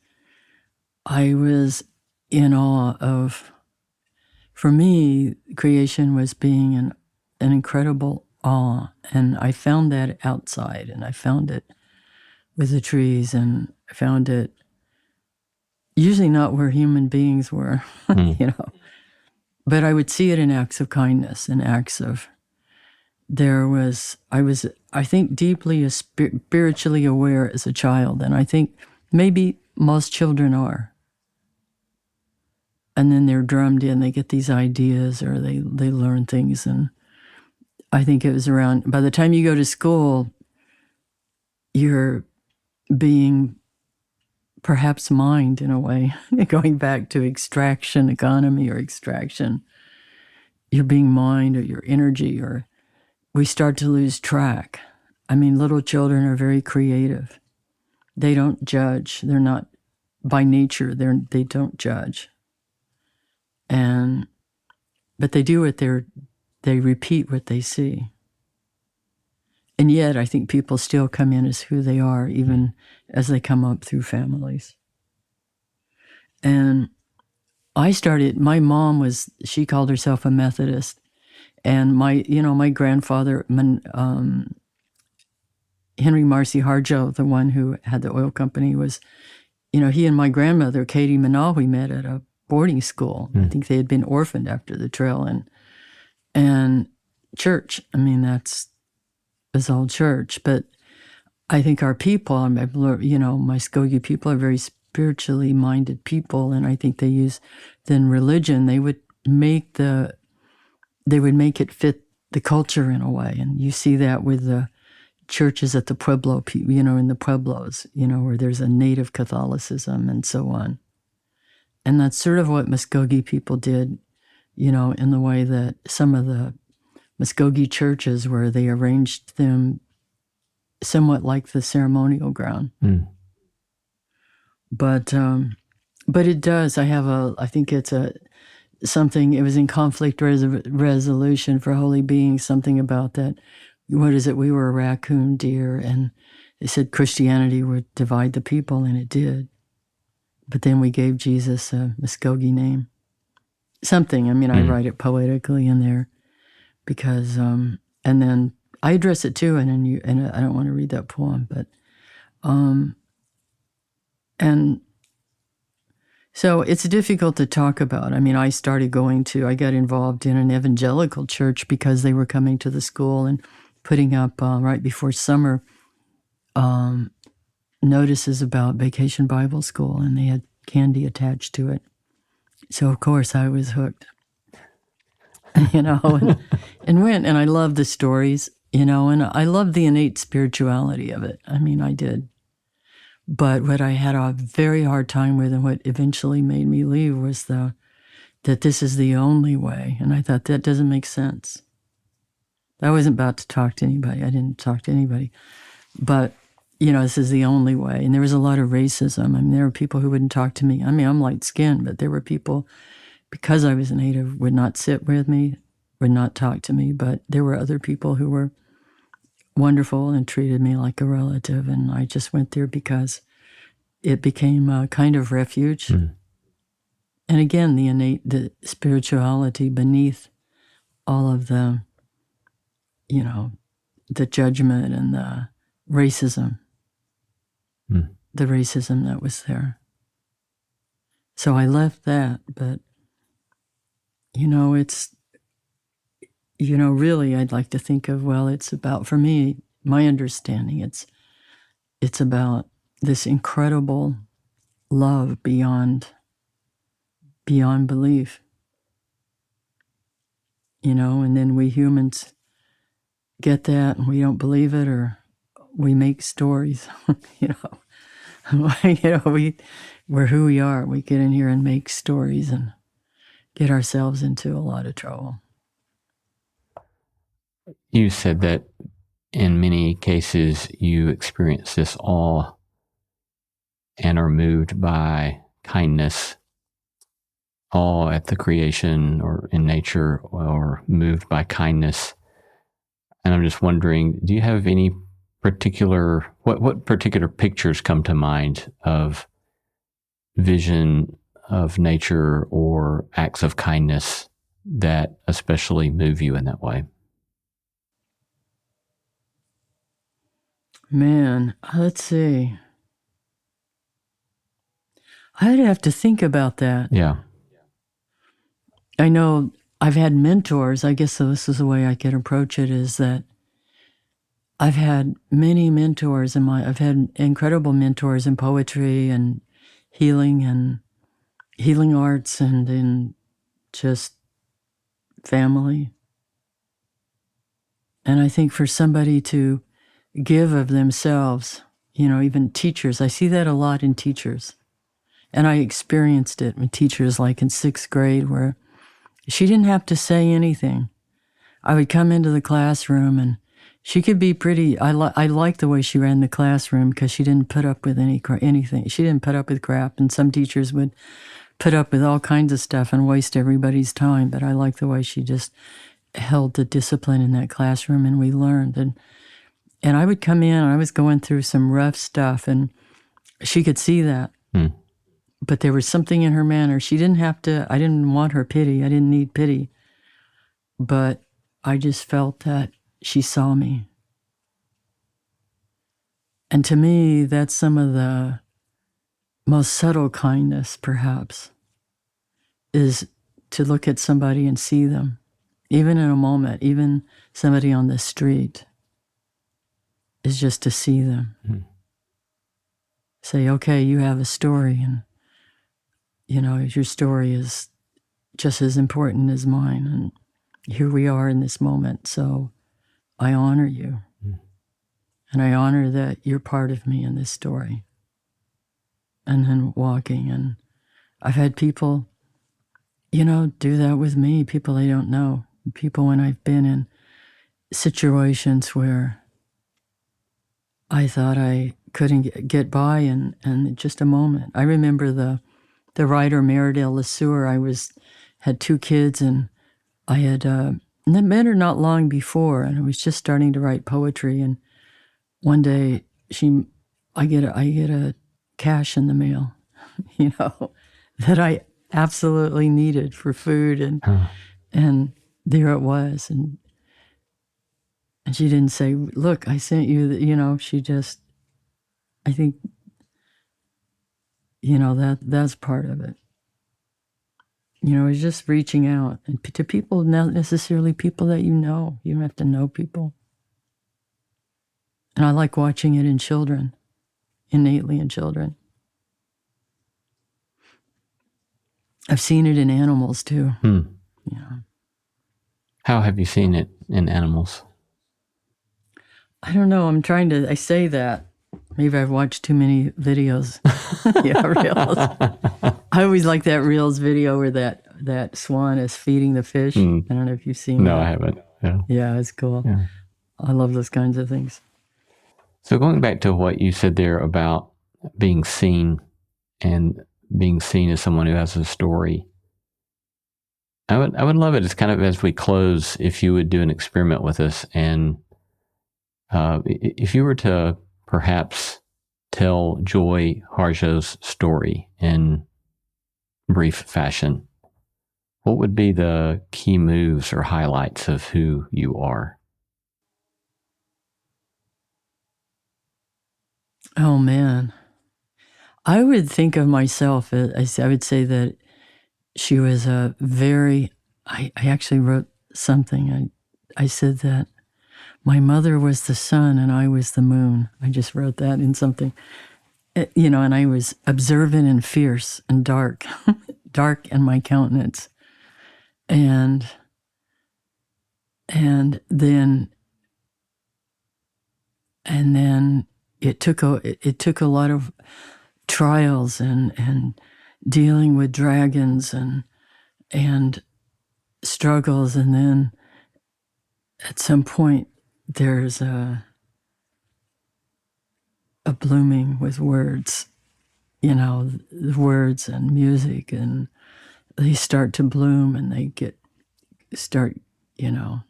I was in awe of, for me, creation was being an incredible awe. And I found that outside, and I found it with the trees, and I found it usually not where human beings were, but I would see it in acts of kindness and acts of, I think, deeply spiritually aware as a child. And I think maybe most children are. And then they're drummed in, they get these ideas, or they learn things. And I think it was around, by the time you go to school, you're being perhaps mined in a way, going back to extraction economy or extraction. You're being mined, or your energy, or we start to lose track. I mean, little children are very creative. They don't judge. They're not, by nature, they don't judge. But they do what they repeat what they see. And yet, I think people still come in as who they are, even as they come up through families. And my mom she called herself a Methodist. And my grandfather, Henry Marcy Harjo, the one who had the oil company, was, he and my grandmother, Katie Manawi, met at a boarding school. I think they had been orphaned after the trail, and church. I mean, that's all church. But I think our people, Muskogee people are very spiritually minded people, and I think they use then religion. They would make it fit the culture in a way, and you see that with the churches at the Pueblo, in the Pueblos, where there's a native Catholicism and so on. And that's sort of what Muskogee people did, in the way that some of the Muskogee churches, where they arranged them somewhat like the ceremonial ground. But it does. I think it's something, it was in conflict resolution for holy beings, something about that. What is it? We were a raccoon deer, and they said Christianity would divide the people, and it did. But then we gave Jesus a Muskogee name. Something, I write it poetically in there, because, and then I address it too, and I don't want to read that poem, but, and so it's difficult to talk about. I got involved in an evangelical church because they were coming to the school and putting up, right before summer, notices about Vacation Bible School, and they had candy attached to it. So, of course, I was hooked, and went. And I love the stories, and I love the innate spirituality of it. I did. But what I had a very hard time with, and what eventually made me leave, was that this is the only way. And I thought, that doesn't make sense. I wasn't about to talk to anybody. I didn't talk to anybody. But, this is the only way. And there was a lot of racism. There were people who wouldn't talk to me. I'm light-skinned, but there were people, because I was a Native, would not sit with me, would not talk to me. But there were other people who were wonderful and treated me like a relative. And I just went there because it became a kind of refuge. And again, the spirituality beneath all of the, the judgment and the racism, the racism that was there. So I left that, but, it's, really I'd like to think of, it's about, for me, my understanding, it's about this incredible love beyond belief, and then we humans get that, and we don't believe it, or we make stories, we're who we are. We get in here and make stories and get ourselves into a lot of trouble. You said that in many cases you experience this awe and are moved by kindness, awe at the creation or in nature, or moved by kindness. And I'm just wondering, do you have any particular, what particular pictures come to mind of vision of nature or acts of kindness that especially move you in that way? Man, let's see. I'd have to think about that. Yeah. I know I've had mentors. I guess this is the way I could approach it, is that I've had many mentors I've had incredible mentors in poetry and healing arts and in just family. And I think for somebody to give of themselves, even teachers, I see that a lot in teachers. And I experienced it with teachers like in 6th grade, where she didn't have to say anything. I would come into the classroom and she could be pretty, I liked the way she ran the classroom because she didn't put up with anything. She didn't put up with crap. And some teachers would put up with all kinds of stuff and waste everybody's time. But I liked the way she just held the discipline in that classroom, and we learned. And I would come in, and I was going through some rough stuff, and she could see that. But there was something in her manner. She didn't have to, I didn't want her pity. I didn't need pity. But I just felt that she saw me. And to me, that's some of the most subtle kindness, perhaps, is to look at somebody and see them, even in a moment, even somebody on the street, is just to see them. Say, okay, you have a story, and your story is just as important as mine, and here we are in this moment, so I honor you. And I honor that you're part of me in this story. And then walking, and I've had people, do that with me, people I don't know, people when I've been in situations where I thought I couldn't get by, and just a moment. I remember the writer Meredith LeSueur. Had 2 kids, and I had met her not long before, and I was just starting to write poetry. And one day, I get a cash in the mail, that I absolutely needed for food, and there it was, and she didn't say, "Look, I sent you," she just, I think, that's part of it. It's just reaching out and to people, not necessarily people that you know. You don't have to know people. And I like watching it in children, innately in children. I've seen it in animals too. How have you seen it in animals? I don't know. I say that. Maybe I've watched too many videos. Reels. I always like that Reels video where that swan is feeding the fish. I don't know if you've seen that. No, I haven't. Yeah, it's cool. Yeah. I love those kinds of things. So going back to what you said there about being seen and being seen as someone who has a story, I would love it as kind of as we close, if you would do an experiment with us, and if you were to perhaps tell Joy Harjo's story in brief fashion, what would be the key moves or highlights of who you are? Oh, man. I would think of myself, I would say that she was I actually wrote something. I said that my mother was the sun and I was the moon. I just wrote that in something, and I was observant and fierce and dark, dark in my countenance. And then it took a lot of trials and dealing with dragons and struggles, and then at some point there's a blooming with words, words and music, and they start to bloom and they start, and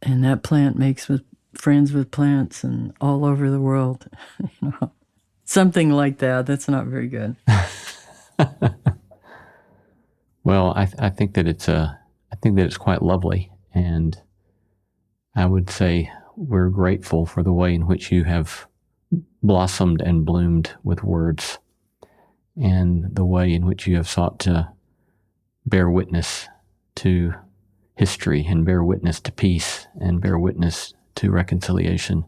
that plant makes friends with plants and all over the world, something like that. That's not very good. Well, I think that it's quite lovely, and I would say we're grateful for the way in which you have blossomed and bloomed with words, and the way in which you have sought to bear witness to history and bear witness to peace and bear witness to reconciliation.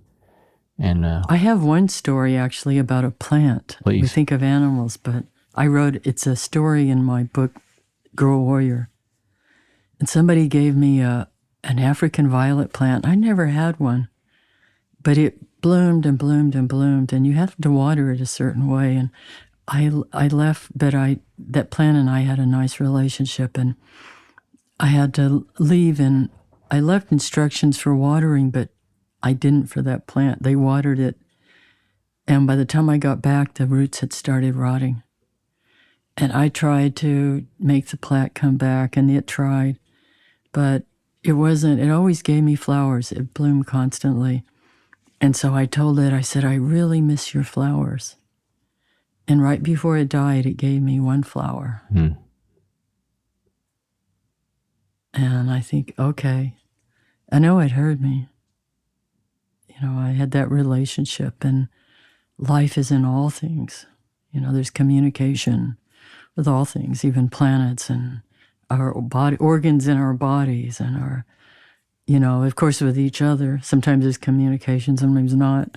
And I have one story actually about a plant. Please. We think of animals, but it's a story in my book, Girl Warrior. And somebody gave me an African violet plant. I never had one, but it bloomed and bloomed and bloomed, and you have to water it a certain way. And I left, but that plant and I had a nice relationship, and I had to leave, and I left instructions for watering, but I didn't for that plant. They watered it, and by the time I got back, the roots had started rotting. And I tried to make the plant come back, and it tried, but it always gave me flowers. It bloomed constantly. And so I told it, I said, I really miss your flowers. And right before it died, it gave me one flower. And I think, okay, I know it heard me. I had that relationship, and life is in all things. There's communication with all things, even planets and our body, organs in our bodies, and our, of course, with each other. Sometimes there's communication, sometimes not.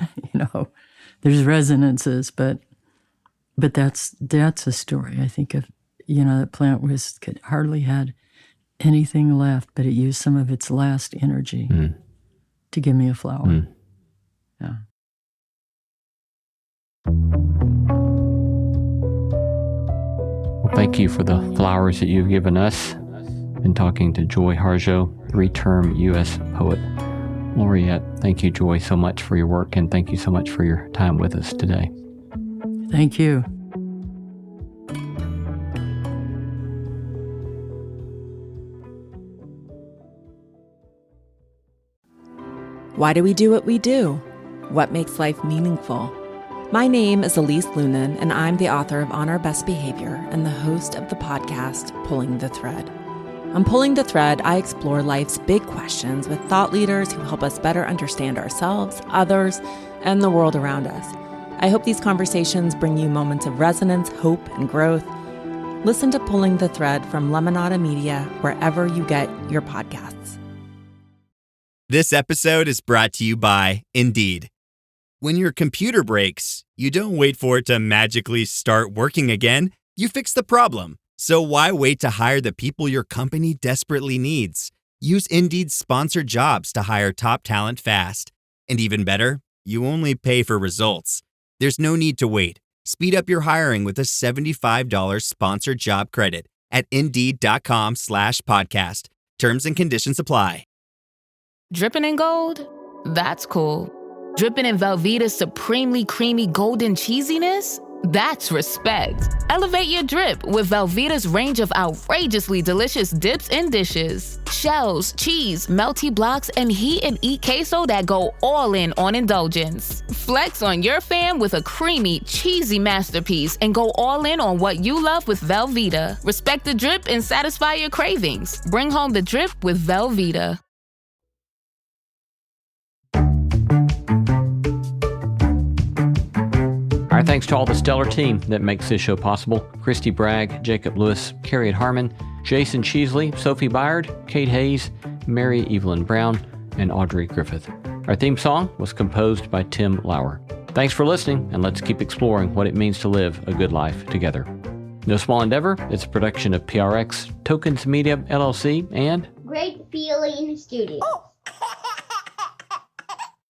There's resonances, but that's a story. I think of, that plant hardly had anything left, but it used some of its last energy to give me a flower. Yeah. Well, thank you for the flowers that you've given us. Been talking to Joy Harjo, 3-term U.S. poet laureate. Thank you, Joy, so much for your work, and thank you so much for your time with us today. Thank you. Why do we do what we do? What makes life meaningful? My name is Elise Lunan, and I'm the author of On Our Best Behavior and the host of the podcast, Pulling the Thread. On Pulling the Thread, I explore life's big questions with thought leaders who help us better understand ourselves, others, and the world around us. I hope these conversations bring you moments of resonance, hope, and growth. Listen to Pulling the Thread from Lemonada Media wherever you get your podcasts. This episode is brought to you by Indeed. When your computer breaks, you don't wait for it to magically start working again. You fix the problem. So why wait to hire the people your company desperately needs? Use Indeed's sponsored jobs to hire top talent fast. And even better, you only pay for results. There's no need to wait. Speed up your hiring with a $75 sponsored job credit at Indeed.com/podcast. Terms and conditions apply. Dripping in gold? That's cool. Dripping in Velveeta's supremely creamy golden cheesiness? That's respect. Elevate your drip with Velveeta's range of outrageously delicious dips and dishes. Shells, cheese, melty blocks, and heat and eat queso that go all in on indulgence. Flex on your fam with a creamy, cheesy masterpiece and go all in on what you love with Velveeta. Respect the drip and satisfy your cravings. Bring home the drip with Velveeta. Our thanks to all the stellar team that makes this show possible. Christy Bragg, Jacob Lewis, Carrie Harmon, Jason Cheesley, Sophie Byard, Kate Hayes, Mary Evelyn Brown, and Audrey Griffith. Our theme song was composed by Tim Lauer. Thanks for listening, and let's keep exploring what it means to live a good life together. No Small Endeavor is a production of PRX, Tokens Media, LLC, and Great Feeling Studio.